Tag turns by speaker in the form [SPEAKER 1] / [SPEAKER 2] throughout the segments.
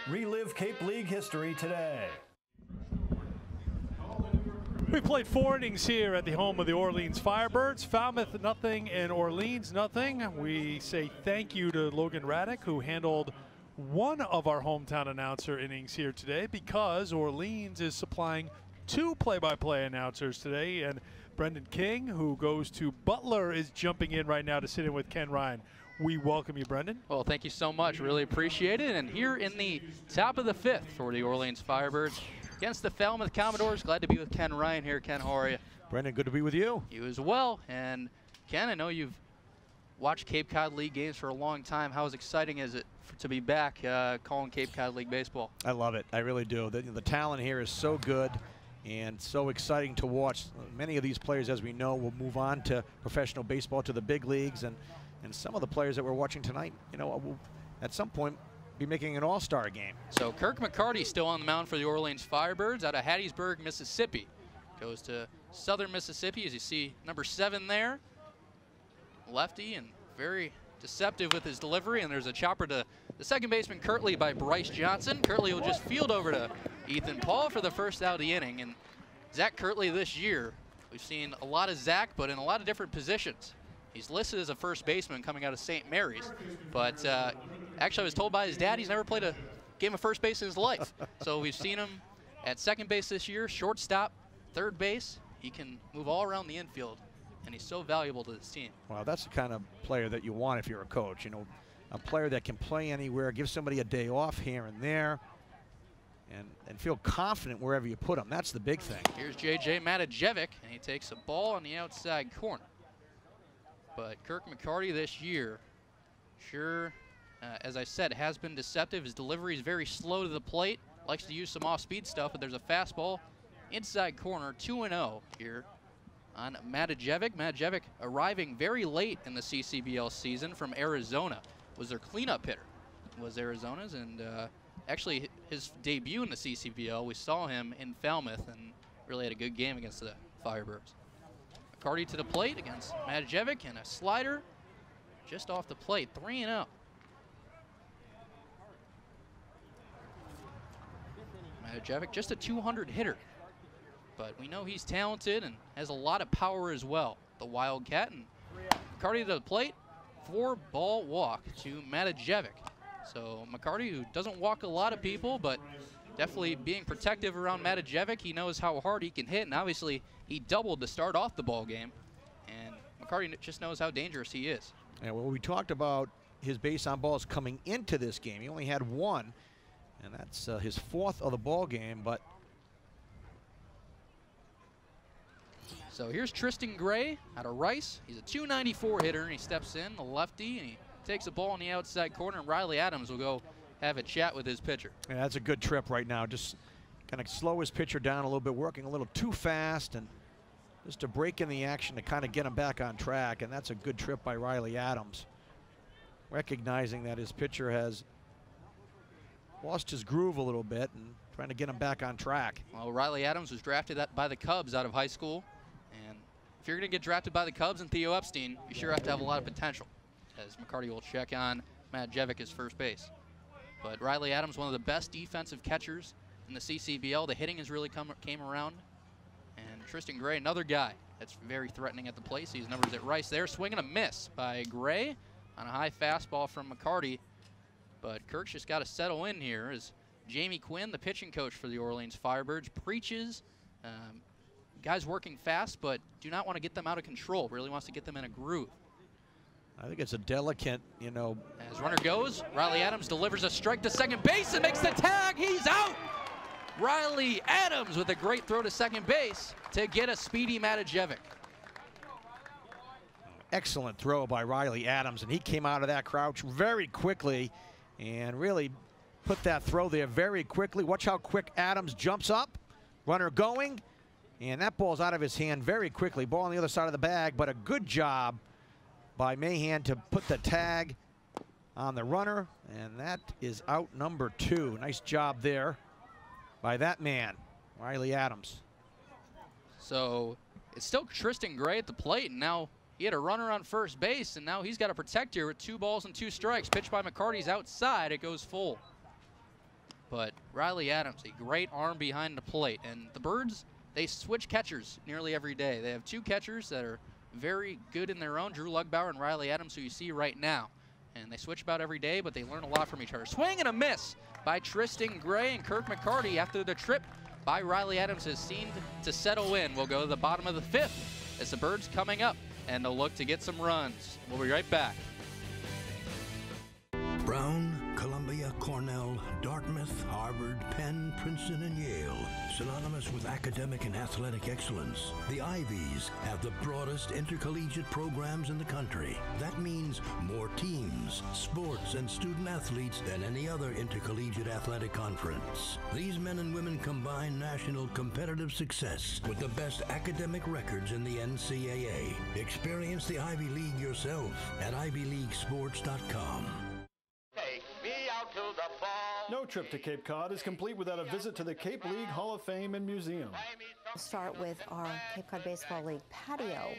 [SPEAKER 1] Relive Cape League history today.
[SPEAKER 2] We played 4 innings here at the home of the Orleans Firebirds. Falmouth nothing and Orleans nothing. We say thank you to Logan Raddick, who handled one of our hometown announcer innings here today, because Orleans is supplying 2 play-by-play announcers today, and Brendan King, who goes to Butler, is jumping in right now to sit in with Ken Ryan. We welcome you, Brendan.
[SPEAKER 3] Well, thank you so much. Really appreciate it. And here in the top of the 5th for the Orleans Firebirds against the Falmouth Commodores. Glad to be with Ken Ryan here. Ken, how are you?
[SPEAKER 4] Brendan, good to be with you.
[SPEAKER 3] You as well. And Ken, I know you've watched Cape Cod League games for a long time. How exciting is it to be back calling Cape Cod League baseball?
[SPEAKER 4] I love it. I really do. The talent here is so good and so exciting to watch. Many of these players, as we know, will move on to professional baseball, to the big leagues, and some of the players that we're watching tonight, you know, will at some point be making an all-star game.
[SPEAKER 3] So Kirk McCarty still on the mound for the Orleans Firebirds out of Hattiesburg, Mississippi. Goes to southern Mississippi, as you see number 7 there. Lefty and very deceptive with his delivery, and there's a chopper to the second baseman, Kirtley, by Bryce Johnson. Kirtley will just field over to Ethan Paul for the first out of the inning. And Zach Kirtley this year, we've seen a lot of Zach, but in a lot of different positions. He's listed as a first baseman coming out of St. Mary's, but actually I was told by his dad he's never played a game of first base in his life. So we've seen him at second base this year, shortstop, third base. He can move all around the infield, and he's so valuable to this team.
[SPEAKER 4] Well, that's the kind of player that you want if you're a coach. You know, a player that can play anywhere, give somebody a day off here and there, and feel confident wherever you put him. That's the big thing.
[SPEAKER 3] Here's J.J. Matajevic, and he takes a ball on the outside corner. But Kirk McCarty this year, sure, as I said, has been deceptive. His delivery is very slow to the plate. Likes to use some off-speed stuff, but there's a fastball inside corner, 2-0 here on Matajevic. Matajevic arriving very late in the CCBL season from Arizona. Was their cleanup hitter, was Arizona's, and actually his debut in the CCBL, we saw him in Falmouth and really had a good game against the Firebirds. McCarty to the plate against Matajevic, and a slider just off the plate, 3-0. Matajevic, just a 200 hitter, but we know he's talented and has a lot of power as well, the Wildcat. And McCarty to the plate, 4-ball walk to Matajevic. So McCarty, who doesn't walk a lot of people, but definitely being protective around Matajevic. He knows how hard he can hit, and obviously he doubled to start off the ball game. And McCarty just knows how dangerous he is.
[SPEAKER 4] Yeah, well, we talked about his base on balls coming into this game. He only had 1, and that's his 4th of the ball game. But
[SPEAKER 3] so here's Tristan Gray out of Rice. He's a 294 hitter, and he steps in, the lefty, and he takes a ball on the outside corner, and Riley Adams will go have a chat with his pitcher.
[SPEAKER 4] yeah, that's a good trip right now. Just kind of slow his pitcher down a little bit, working a little too fast, and just to break in the action to kind of get him back on track. And that's a good trip by Riley Adams, recognizing that his pitcher has lost his groove a little bit and trying to get him back on track.
[SPEAKER 3] Well, Riley Adams was drafted by the Cubs out of high school, and if you're going to get drafted by the Cubs and Theo Epstein, you sure have to have a lot of potential, as McCarty will check on Matajevic as first base. But Riley Adams, one of the best defensive catchers in the CCBL. The hitting has really came around. And Tristan Gray, another guy that's very threatening at the plate. Sees numbers at Rice there. Swinging a miss by Gray on a high fastball from McCarty. But Kirk's just got to settle in here as Jamie Quinn, the pitching coach for the Orleans Firebirds, preaches guys working fast, but do not want to get them out of control. Really wants to get them in a groove.
[SPEAKER 4] I think it's a delicate, you know.
[SPEAKER 3] As runner goes, Riley Adams delivers a strike to second base and makes the tag. He's out. Riley Adams with a great throw to second base to get a speedy Matajevic.
[SPEAKER 4] Excellent throw by Riley Adams, and he came out of that crouch very quickly and really put that throw there very quickly. Watch how quick Adams jumps up, runner going, and that ball's out of his hand very quickly. Ball on the other side of the bag, but a good job by Mahan to put the tag on the runner, and that is out number 2. Nice job there by that man, Riley Adams.
[SPEAKER 3] So it's still Tristan Gray at the plate, and now he had a runner on first base, and now he's got a protect here with 2 balls and 2 strikes. Pitch by McCarty's outside, it goes full. but Riley Adams, a great arm behind the plate. And the Birds, they switch catchers nearly every day. They have two catchers that are very good in their own, Drew Lugbauer and Riley Adams, who you see right now. And they switch about every day, but they learn a lot from each other. Swing and a miss by Tristan Gray, and Kirk McCarty, after the trip by Riley Adams, has seemed to settle in. We'll go to the bottom of the 5th as the Birds coming up, and they'll look to get some runs. We'll be right back.
[SPEAKER 5] Brown, Columbia, Cornell, Dartmouth, Harvard, Penn, Princeton, and Yale. Synonymous with academic and athletic excellence, the Ivies have the broadest intercollegiate programs in the country. That means more teams, sports, and student athletes than any other intercollegiate athletic conference. These men and women combine national competitive success with the best academic records in the NCAA. Experience the Ivy League yourself at ivyleaguesports.com.
[SPEAKER 1] No trip to Cape Cod is complete without a visit to the Cape League Hall of Fame and Museum.
[SPEAKER 6] We'll start with our Cape Cod Baseball League patio.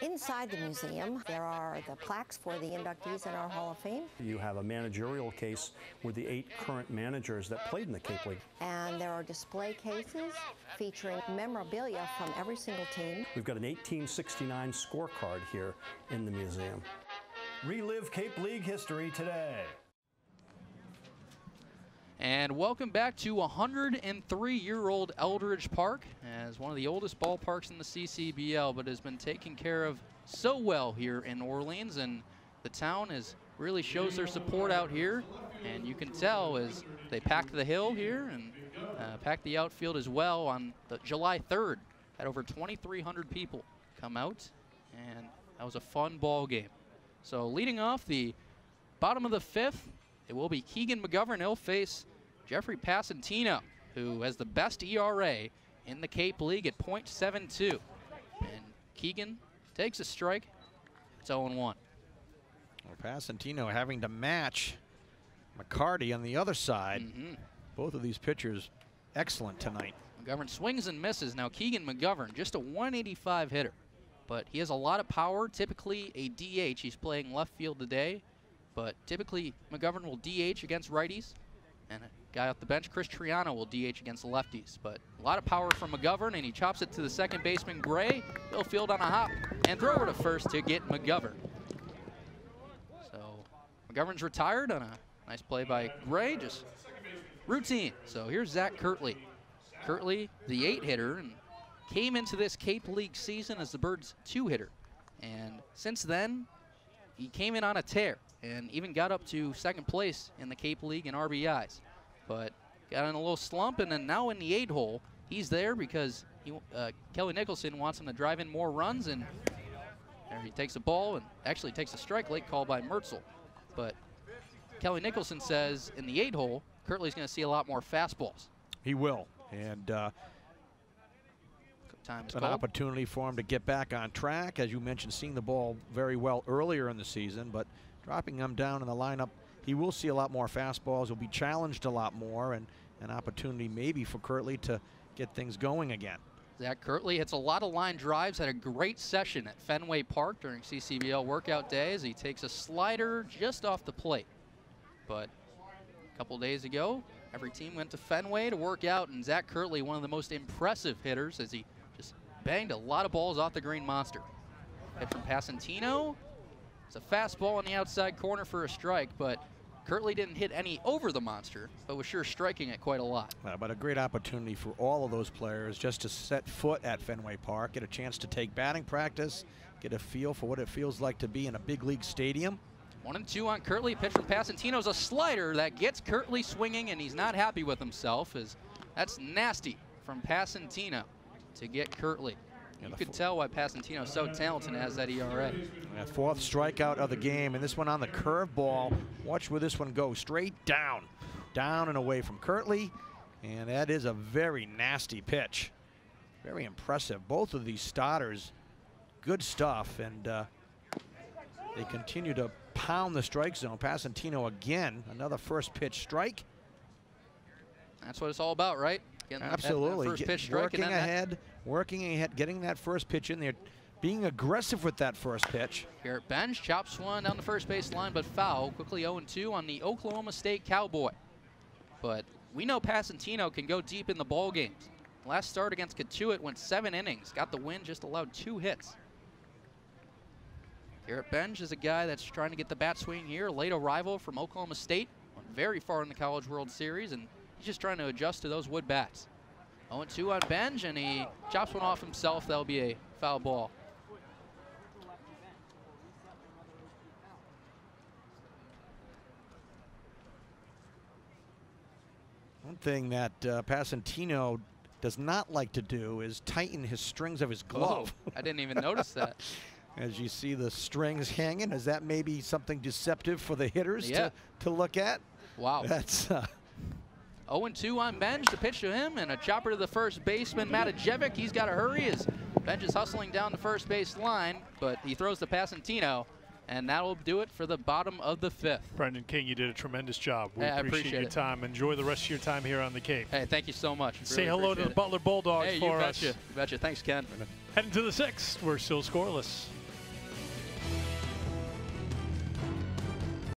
[SPEAKER 6] Inside the museum, there are the plaques for the inductees in our Hall of Fame.
[SPEAKER 1] You have a managerial case with the 8 current managers that played in the Cape League.
[SPEAKER 6] And there are display cases featuring memorabilia from every single team.
[SPEAKER 1] We've got an 1869 scorecard here in the museum. Relive Cape League history today.
[SPEAKER 3] And welcome back to 103-year-old Eldridge Park, as one of the oldest ballparks in the CCBL, but has been taken care of so well here in Orleans, and the town really shows their support out here, and you can tell as they packed the hill here and packed the outfield as well on July 3rd. Had over 2,300 people come out, and that was a fun ball game. So leading off the bottom of the 5th, it will be Keegan McGovern. He'll face Jeffrey Passantino, who has the best ERA in the Cape League at .72. And Keegan takes a strike. It's 0-1.
[SPEAKER 4] Well, Passantino having to match McCarty on the other side. Both of these pitchers excellent tonight.
[SPEAKER 3] McGovern swings and misses. Now Keegan McGovern, just a 185 hitter, but he has a lot of power, typically a DH. He's playing left field today. But typically, McGovern will DH against righties, and a guy off the bench, Chris Triano, will DH against lefties. But a lot of power from McGovern, and he chops it to the second baseman, Gray. He'll field on a hop and throw over to first to get McGovern. So McGovern's retired on a nice play by Gray, just routine. So here's Zach Kirtley. Kirtley, the 8-hitter, and came into this Cape League season as the Birds' 2-hitter. And since then, he came in on a tear and even got up to second place in the Cape League in RBIs. But got in a little slump, and then now in the 8-hole, he's there because Kelly Nicholson wants him to drive in more runs, and there he takes a ball and actually takes a strike, late call by Mertzel. But Kelly Nicholson says in the 8-hole, Kirtley's going to see a lot more fastballs.
[SPEAKER 4] He will, and an opportunity for him to get back on track. As you mentioned, seeing the ball very well earlier in the season, but dropping him down in the lineup, he will see a lot more fastballs. He'll be challenged a lot more, and an opportunity maybe for Kirtley to get things going again.
[SPEAKER 3] Zach Kirtley hits a lot of line drives, had a great session at Fenway Park during CCBL workout days. He takes a slider just off the plate. But a couple days ago, every team went to Fenway to work out, and Zach Kirtley, one of the most impressive hitters, as he just banged a lot of balls off the green monster. Hit from Passantino. It's a fastball on the outside corner for a strike, but Kirtley didn't hit any over the monster, but was sure striking it quite a lot.
[SPEAKER 4] But a great opportunity for all of those players just to set foot at Fenway Park, get a chance to take batting practice, get a feel for what it feels like to be in a big league stadium.
[SPEAKER 3] 1-2 on Kirtley. Pitch from Passantino's a slider that gets Kirtley swinging, and he's not happy with himself, as that's nasty from Passantino to get Kirtley. You could tell why Passantino's so talented and has that ERA.
[SPEAKER 4] That 4th strikeout of the game, and this one on the curveball. Watch where this one goes, straight down. Down and away from Kirtley, and that is a very nasty pitch. Very impressive. Both of these starters, good stuff, and they continue to pound the strike zone. Passantino again, another first pitch strike.
[SPEAKER 3] That's what it's all about, right?
[SPEAKER 4] Absolutely.
[SPEAKER 3] That first pitch strike,
[SPEAKER 4] working ahead, getting that first pitch in there, being aggressive with that first pitch.
[SPEAKER 3] Garrett Bench chops one down the first base line, but foul. Quickly 0-2 on the Oklahoma State Cowboy. But we know Pasantino can go deep in the ball games. Last start against Katuitt went 7 innings, got the win, just allowed 2 hits. Garrett Benj is a guy that's trying to get the bat swing here, late arrival from Oklahoma State, went very far in the College World Series, and he's just trying to adjust to those wood bats. 0-2 on Benj, and he chops one off himself. That'll be a foul ball.
[SPEAKER 4] One thing that Pasantino does not like to do is tighten his strings of his glove.
[SPEAKER 3] Oh, I didn't even notice that.
[SPEAKER 4] As you see the strings hanging, is that maybe something deceptive for the hitters to look at?
[SPEAKER 3] Wow.
[SPEAKER 4] That's
[SPEAKER 3] 0-2 on Benj. The pitch to him, and a chopper to the first baseman, Matajevic. He's got to hurry as Benj is hustling down the first base line, but he throws to Pasantino, and that'll do it for the bottom of the 5th.
[SPEAKER 2] Brendan King, you did a tremendous job. We
[SPEAKER 3] Hey, I
[SPEAKER 2] appreciate your
[SPEAKER 3] it.
[SPEAKER 2] time. Enjoy the rest of your time here on the Cape.
[SPEAKER 3] Hey, thank you so much.
[SPEAKER 2] Say
[SPEAKER 3] Really
[SPEAKER 2] hello to the
[SPEAKER 3] appreciate it.
[SPEAKER 2] Butler Bulldogs
[SPEAKER 3] Hey,
[SPEAKER 2] for
[SPEAKER 3] you
[SPEAKER 2] us.
[SPEAKER 3] betcha. You betcha. Thanks, Ken.
[SPEAKER 2] Heading to the 6th. We're still scoreless.